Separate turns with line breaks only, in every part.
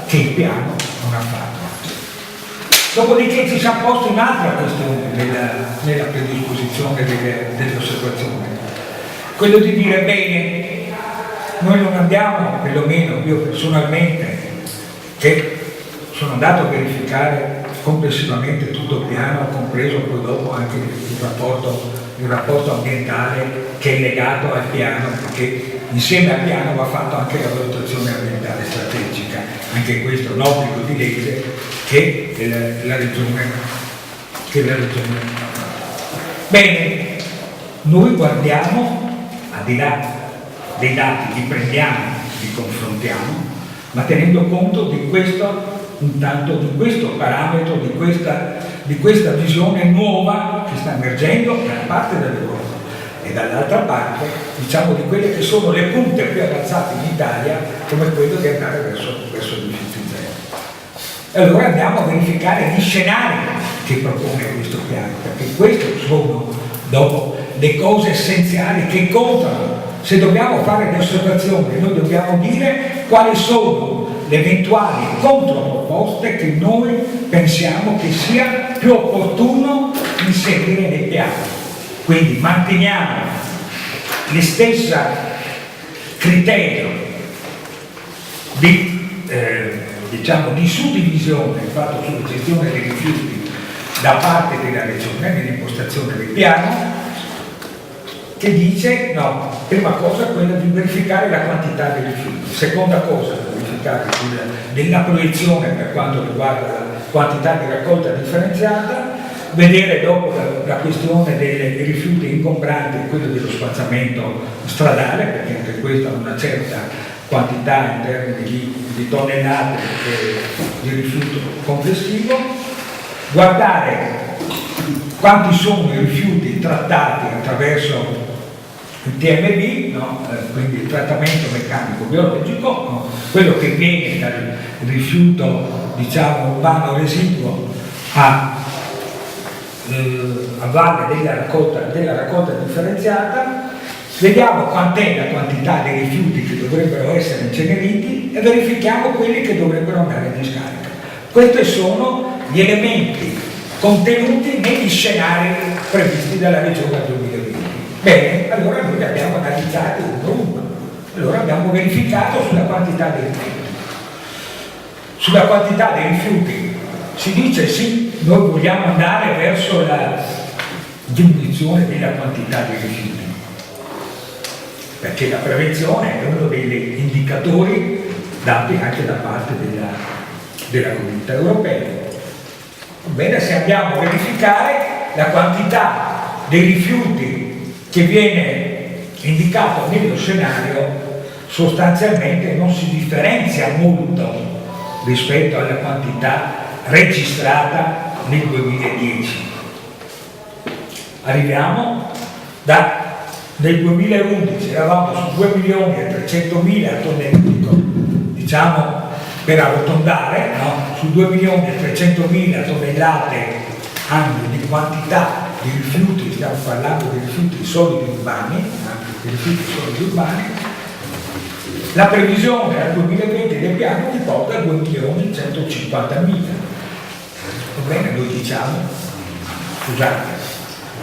che il piano non ha fatto. Dopodiché ci siamo posti un'altra questione nella predisposizione delle osservazioni, quello di dire bene, noi non andiamo, perlomeno io personalmente, che sono andato a verificare complessivamente tutto il piano, compreso poi dopo anche il rapporto ambientale che è legato al piano, perché insieme al piano va fatto anche la valutazione ambientale strategica, anche questo è un obbligo di legge che la regione ha. Bene, noi guardiamo, al di là dei dati, li prendiamo, li confrontiamo, ma tenendo conto di questo, intanto di questo parametro, di questa visione nuova che sta emergendo da una parte dell'Europa e dall'altra parte, diciamo, di quelle che sono le punte più avanzate in Italia, come quello di andare verso il rifiuti zero. E allora andiamo a verificare gli scenari che propone questo piano, perché queste sono dopo le cose essenziali che contano. Se dobbiamo fare le osservazioni, noi dobbiamo dire quali sono le eventuali controproposte che noi pensiamo che sia più opportuno inserire nel piano. Quindi manteniamo lo stesso criterio di suddivisione fatto sulla gestione dei rifiuti da parte della regione nell'impostazione del piano, che dice, no, prima cosa quella di verificare la quantità dei rifiuti, seconda cosa verificare della proiezione per quanto riguarda la quantità di raccolta differenziata, vedere dopo la questione dei rifiuti ingombranti e quello dello spazzamento stradale, perché anche questa ha una certa quantità in termini di tonnellate di rifiuto complessivo, guardare quanti sono i rifiuti trattati attraverso il TMB, no? Quindi il trattamento meccanico biologico, no? Quello che viene dal rifiuto, diciamo, urbano residuo a valle della raccolta differenziata, vediamo quant'è la quantità dei rifiuti che dovrebbero essere inceneriti e verifichiamo quelli che dovrebbero andare in discarica. Questi sono gli elementi contenuti negli scenari previsti dalla Regione 2020. Bene, allora noi li abbiamo analizzati uno. Allora abbiamo verificato sulla quantità dei rifiuti. Sulla quantità dei rifiuti si dice sì, noi vogliamo andare verso la diminuzione della quantità dei rifiuti, perché la prevenzione è uno degli indicatori dati anche da parte della Comunità Europea. Bene, se andiamo a verificare la quantità dei rifiuti che viene indicato nello scenario, sostanzialmente non si differenzia molto rispetto alla quantità registrata nel 2010. Arriviamo nel 2011 eravamo su 2.300.000 tonnellate, diciamo per arrotondare, no? Su 2.300.000 tonnellate annue di quantità di rifiuti, stiamo parlando di rifiuti solidi urbani, la previsione al 2020 del piano ti porta a 2.150.000. Ebbene, noi diciamo, scusate,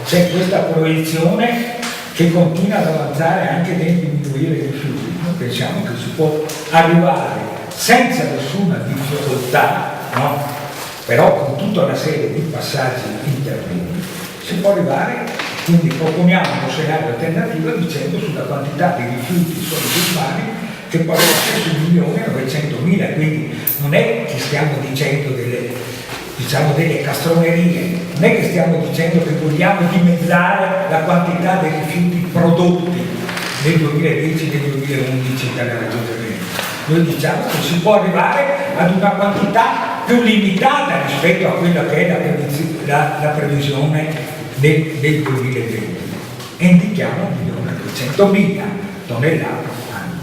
c'è questa proiezione che continua ad avanzare anche nel diminuire i rifiuti. Noi pensiamo che si può arrivare senza nessuna difficoltà, no? Però con tutta una serie di passaggi intermedi, si può arrivare, quindi proponiamo uno scenario alternativo dicendo sulla quantità di rifiuti solidi urbani che poi è su 1.900.000, quindi non è che stiamo dicendo delle castronerie, non è che stiamo dicendo che vogliamo dimezzare la quantità dei rifiuti prodotti nel 2010 e nel 2011 dalla Regione Veneto. Noi diciamo che si può arrivare ad una quantità più limitata rispetto a quella che è la previsione del 2020 e indichiamo 1.200.000 tonnellate annue.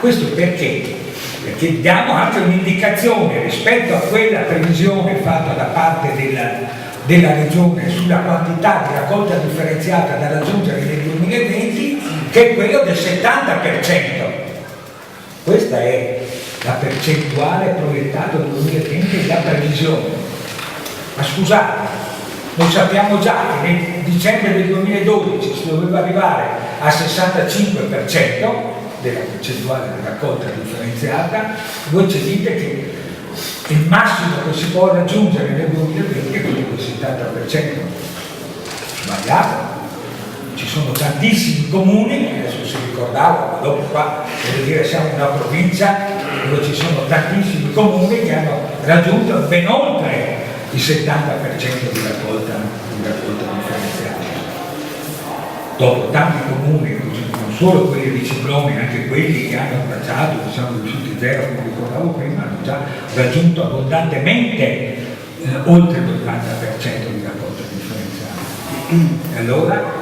Questo perché? Perché diamo anche un'indicazione rispetto a quella previsione fatta da parte della Regione sulla quantità di raccolta differenziata da raggiungere nel 2020, che è quello del 70%. Questa è la percentuale proiettata del 2020 è la previsione. Ma scusate, noi sappiamo già che nel dicembre del 2012 si doveva arrivare al 65% della percentuale di raccolta differenziata, voi ci dite che il massimo che si può raggiungere nel 2020 è quello del 70%. Sbagliato. Ci sono tantissimi comuni, adesso si ricordava, ma dopo qua devo dire siamo una provincia dove ci sono tantissimi comuni che hanno raggiunto ben oltre il 70% di raccolta differenziata. Dopo tanti comuni, non solo quelli di Cibloni, anche quelli che hanno abbracciato diciamo, rifiuti zero, come ricordavo prima, hanno già raggiunto abbondantemente oltre l'80% di raccolta differenziata. E allora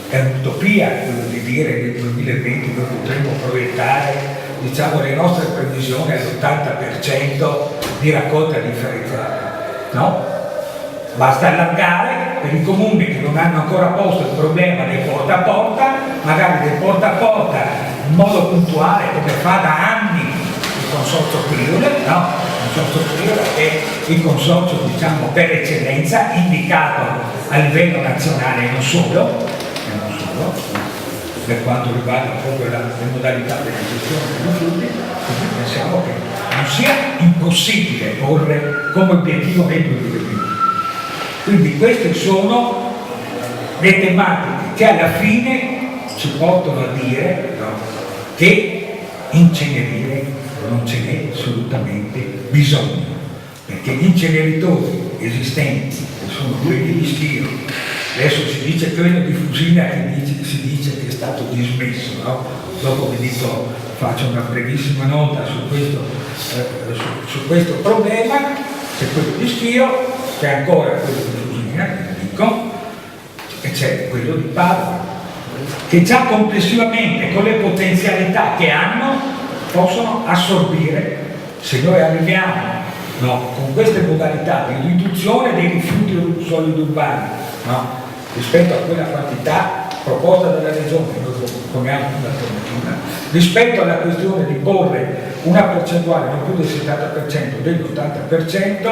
è un'utopia quello di dire che nel 2020 noi potremmo proiettare diciamo, le nostre previsioni all'80% di raccolta differenziata. No? Basta allargare per i comuni che non hanno ancora posto il problema del porta a porta, magari del porta a porta in modo puntuale come fa da anni il consorzio Priore, no? Il consorzio Priore è il consorzio diciamo, per eccellenza indicato a livello nazionale e non solo, per quanto riguarda proprio le modalità della gestione dei rifiuti, quindi pensiamo che non sia impossibile porre come obiettivo nel 2020. Quindi queste sono le tematiche che alla fine ci portano a dire no, che incenerire non ce n'è assolutamente bisogno, perché gli inceneritori esistenti, che sono quelli di Schio, adesso si dice quello di Fusina che si dice che è stato dismesso, no? Dopo vi dico, faccio una brevissima nota su questo problema, c'è quello di Schio, c'è ancora quello di Fusina, vi dico, e c'è quello di Padova, che già complessivamente con le potenzialità che hanno possono assorbire, se noi arriviamo no, con queste modalità di riduzione dei rifiuti solidi urbani, no, rispetto a quella quantità proposta dalla Regione, noi proponiamo un'alternativa, rispetto alla questione di porre una percentuale non più del 70% dell'80%,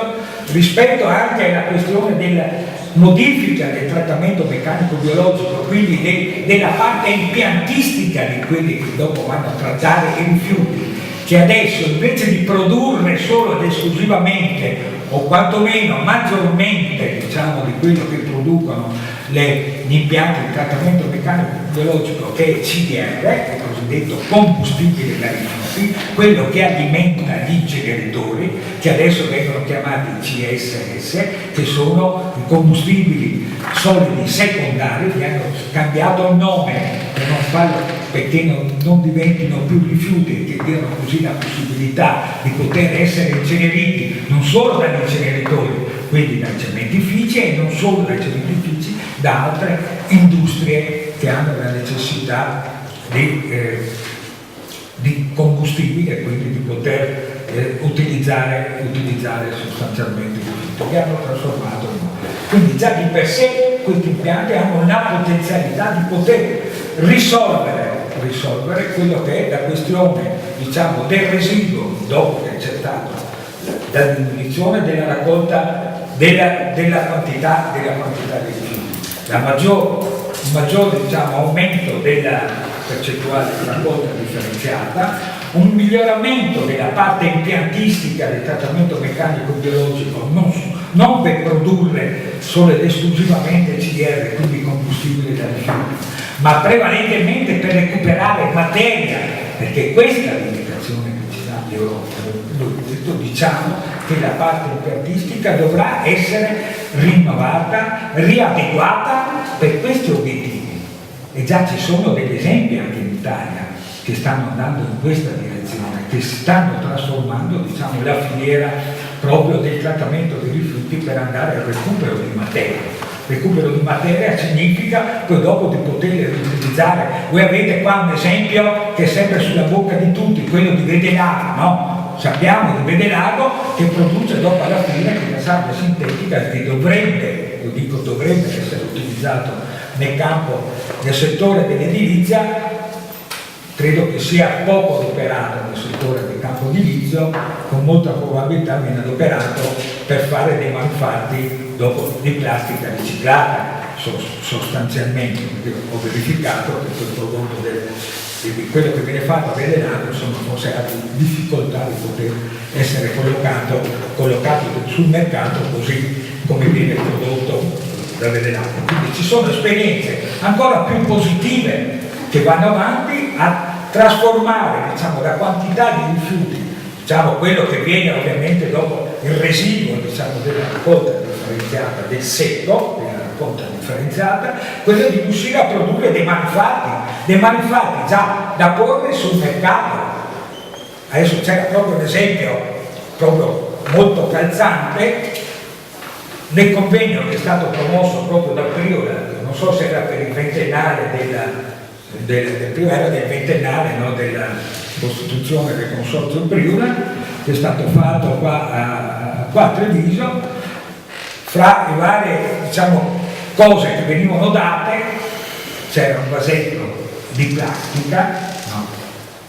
rispetto anche alla questione della modifica del trattamento meccanico biologico, quindi della parte impiantistica di quelli che dopo vanno a trattare i rifiuti, che adesso invece di produrre solo ed esclusivamente o quantomeno maggiormente diciamo, di quello che producono gli impianti di trattamento meccanico biologico che è CDR, il cosiddetto combustibile da rifiuti, quello che alimenta gli inceneritori, che adesso vengono chiamati CSS, che sono i combustibili solidi secondari, che hanno cambiato il nome per non farlo, perché non diventino più rifiuti e che diano così la possibilità di poter essere inceneriti non solo dagli inceneritori, quindi dai cementifici e non solo dai cementifici, da altre industrie che hanno la necessità di combustibile e quindi di poter utilizzare sostanzialmente il rifiuto che hanno trasformato in modo. Quindi già di per sé questi impianti hanno la potenzialità di poter risolvere quello che è la questione diciamo, del residuo dopo che c'è stata la diminuzione della raccolta della quantità dei rifiuti. Il maggiore diciamo, aumento della percentuale di raccolta differenziata, un miglioramento della parte impiantistica del trattamento meccanico biologico, non per produrre solo ed esclusivamente CDR, quindi combustibile da rifiuti, ma prevalentemente per recuperare materia, perché questa è l'indicazione che ci dà l'Europa. Diciamo che la parte impiantistica dovrà essere rinnovata, riadeguata per questi obiettivi. E già ci sono degli esempi anche in Italia che stanno andando in questa direzione, che stanno trasformando diciamo, la filiera proprio del trattamento dei rifiuti per andare al recupero di materia. Recupero di materia significa poi dopo di poterli riutilizzare. Voi avete qua un esempio che è sempre sulla bocca di tutti, quello di Vedelago, no? Sappiamo di Vedelago che produce dopo alla fine che la sabbia sintetica che dovrebbe essere utilizzato nel settore dell'edilizia, credo che sia poco adoperato nel settore del campo edilizio, con molta probabilità viene adoperato per fare dei manufatti dopo di plastica riciclata, sostanzialmente, perché ho verificato che quel prodotto di quello che viene fatto a Venenato, insomma, forse ha difficoltà di poter essere collocato sul mercato così come viene prodotto da Venenato. Quindi ci sono esperienze ancora più positive che vanno avanti a trasformare, diciamo, la quantità di rifiuti, diciamo, quello che viene ovviamente dopo il residuo, diciamo, della raccolta differenziata, del secco, della raccolta differenziata, quello di riuscire a produrre dei manufatti già da porre sul mercato. Adesso c'era proprio un esempio proprio molto calzante nel convegno che è stato promosso proprio dal Priora, non so se era per il ventennale del ventennale, no, della costituzione del Consorzio Priora, che è stato fatto qua a Treviso. Fra le varie, diciamo, cose che venivano date c'era un vasetto di plastica, no,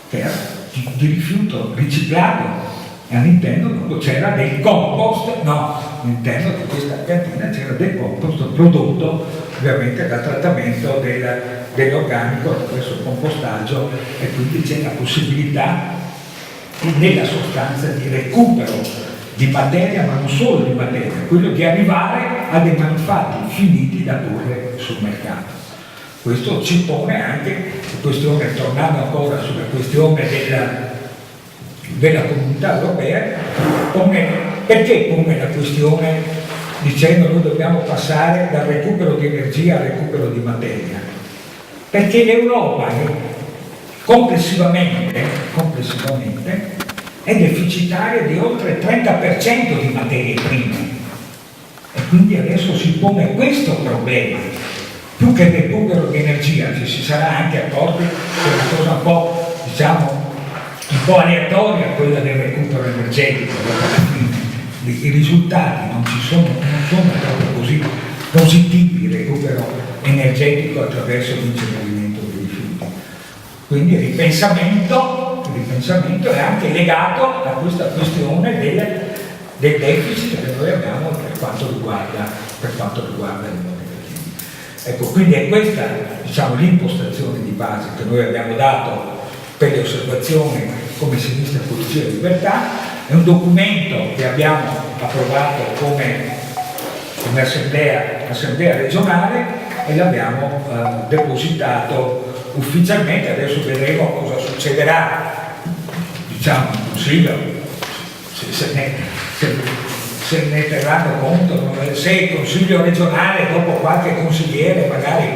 che era di rifiuto riciclato, e all'interno dopo c'era del compost, no, all'interno di questa piantina c'era del compost prodotto ovviamente dal trattamento dell'organico attraverso il compostaggio, e quindi c'è la possibilità nella sostanza di recupero di materia, ma non solo di materia, quello di arrivare a dei manufatti finiti da porre sul mercato. Questo ci pone anche la questione, tornando ancora sulla questione della comunità europea, perché pone la questione dicendo noi dobbiamo passare dal recupero di energia al recupero di materia? Perché l'Europa complessivamente è deficitaria di oltre il 30% di materie prime, e quindi adesso si pone questo problema. Più che il recupero di energia, ci si sarà anche accorti che è una cosa un po', diciamo, un po' aleatoria quella del recupero energetico, alla fine i risultati non sono proprio così positivi, il recupero energetico attraverso l'incenerimento dei rifiuti. Quindi il ripensamento è anche legato a questa questione del deficit che noi abbiamo per quanto riguarda le materie prime. Ecco, quindi è questa, diciamo, l'impostazione di base che noi abbiamo dato per le osservazioni come Sinistra, Ecologia e Libertà. È un documento che abbiamo approvato come assemblea regionale e l'abbiamo depositato ufficialmente. Adesso vedremo cosa succederà, diciamo, in Consiglio, se ne terranno conto, se il Consiglio regionale, dopo qualche consigliere magari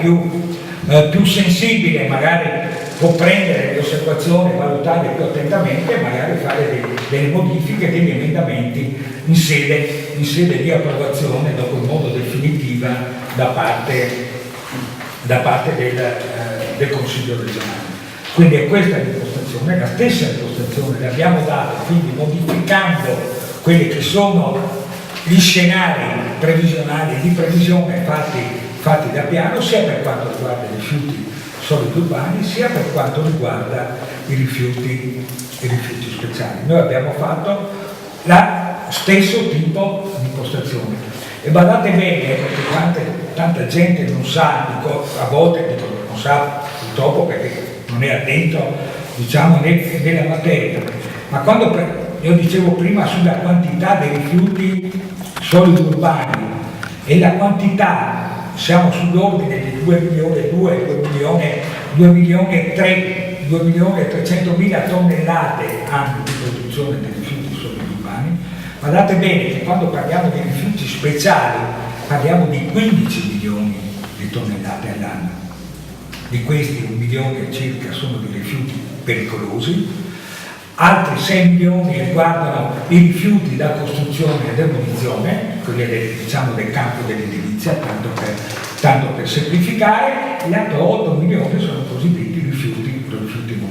più sensibile, magari può prendere le osservazioni, valutarle più attentamente e magari fare delle modifiche, degli emendamenti in sede di approvazione dopo in modo definitiva da parte del Consiglio regionale. Quindi è questa l'impostazione, la stessa impostazione l'abbiamo data, quindi modificando quelli che sono gli scenari previsionali di previsione fatti da piano, sia per quanto riguarda i rifiuti solidi urbani, sia per quanto riguarda i rifiuti speciali. Noi abbiamo fatto lo stesso tipo di impostazione. E badate bene, perché tanta gente non sa, a volte non sa purtroppo perché non è addentro, diciamo, nella materia, ma quando io dicevo prima sulla quantità dei rifiuti solidi urbani e la quantità, siamo sull'ordine di 2 milioni e 300.000 tonnellate annue di produzione di rifiuti solidi urbani. Guardate bene che quando parliamo di rifiuti speciali parliamo di 15 milioni di tonnellate all'anno. Di questi 1 milione circa sono di rifiuti pericolosi, altri 6 milioni riguardano i rifiuti da costruzione e demolizione, quelli del campo dell'edilizia, tanto per semplificare, e gli altri 8 milioni sono cosiddetti rifiuti non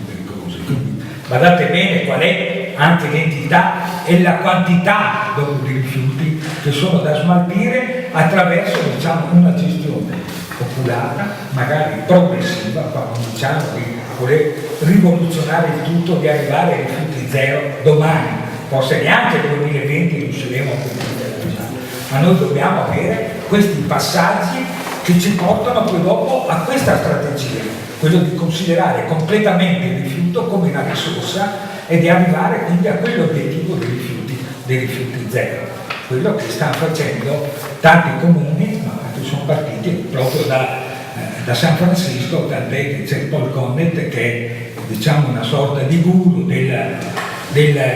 pericolosi. Quindi guardate bene qual è anche l'entità e la quantità di rifiuti che sono da smaltire attraverso, diciamo, una gestione oculata, magari progressiva, diciamo di vuole rivoluzionare il tutto di arrivare ai rifiuti zero domani, forse neanche nel 2020 riusciremo a completare, ma noi dobbiamo avere questi passaggi che ci portano poi dopo a questa strategia, quello di considerare completamente il rifiuto come una risorsa e di arrivare quindi a quell'obiettivo dei rifiuti zero, quello che stanno facendo tanti comuni, ma che sono partiti proprio da San Francisco, tant'è che c'è Paul Connet che è, diciamo, una sorta di guru dei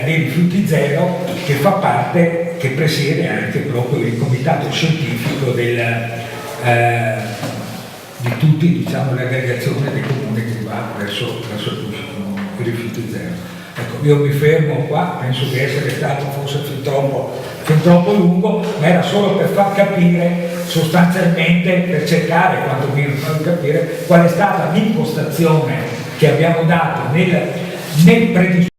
rifiuti zero, che fa parte, che presiede anche proprio il comitato scientifico di tutti, diciamo, l'aggregazione dei comuni che va verso i rifiuti zero. Ecco, io mi fermo qua, penso di essere stato forse fin troppo lungo, ma era solo per far capire sostanzialmente, per cercare quantomeno di far capire qual è stata l'impostazione che abbiamo dato nel predisporre